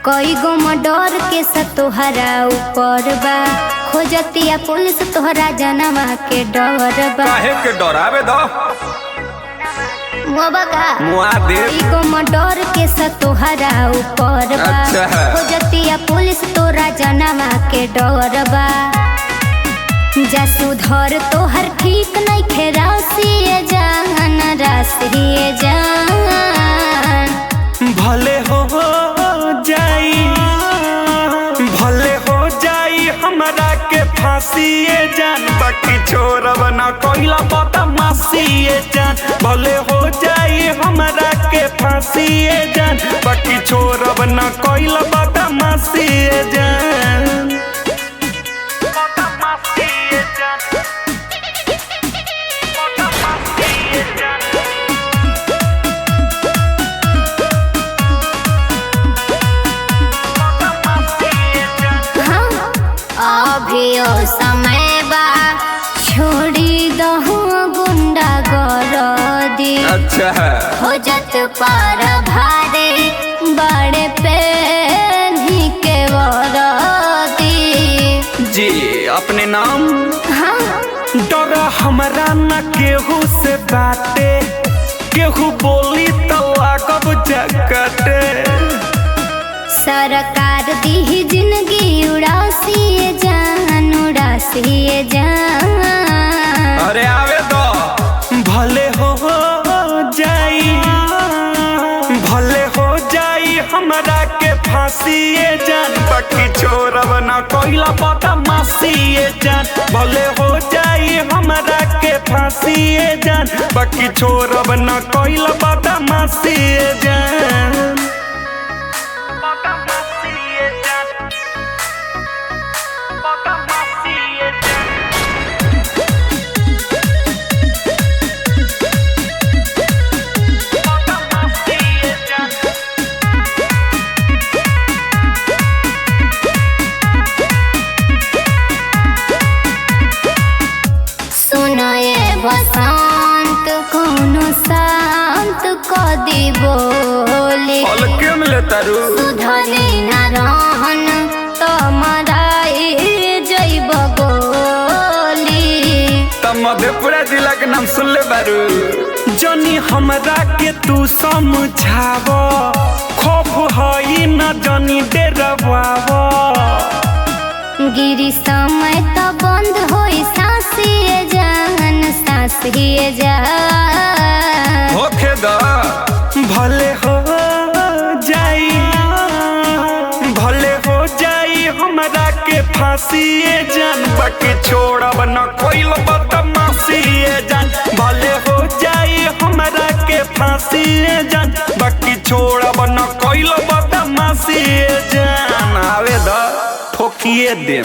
कई गो मर्डर के तोहरा ऊपर बा, खोजतिया पुलिस तोहरा जनवा के डर बा। काहे के डरावे दो कई गो मर्डर के तोहरा ऊपर बा, अच्छा है। खोजतिया पुलिस तोरा जनवा के डर बा। जा सुधर तोहर ठीक नहीं खे रासिए जान, रासिए जान। भले हो जाई, भले हो जाई हमरा के फांसीए जान, बाकी छोड़ब ना कोइला बदमाशीए जान। भले हो जाई हमरा के फांसीए जान, बाकी छोड़ब ना कोइला बदमाशीए जान। अभियो समय बा छोड़ी दहु गुंडा गरदी। अच्छा है। हो जत पार भारे बड़े पे के वरदी। जी अपने नाम हाँ। डर हमरा न केहू से बाटे, केहू बोली तो लागब जकटे। सरकार दी जिंदगी उड़ासिए जान, उड़ासिए जान। अरे आवे दो भले हो जाई, भले हो जाई हमरा के फांसीए जान, बाकी छोड़ब ना कोइला बदमाशीए जान। भले हो जाई हमरा के फांसीए जान, बाकी छोड़ब ना कोइला बदमाशीए जान। बसंत कोनो शांत कदी बोली, सुधरी न रहन तो मराई जइब गोली। मधेपुरा जिला के नाम सुन ले बारू। जनी हमरा के तू समझाव, खौफ हई न जनी डरवाव। गिरी समय तो बंद होई सांसिए जान, सांसिए जान। होखे दा भले हो जाई, भले हो जाई हमरा के फांसीए जान, बाकी छोड़ब न कोइला बदमाशीए जान। भले हो जाई हमरा के फांसीए जान, बाकी छोड़ब न कोइला बदमाशीए जान। आवे दा ठोकिए दे।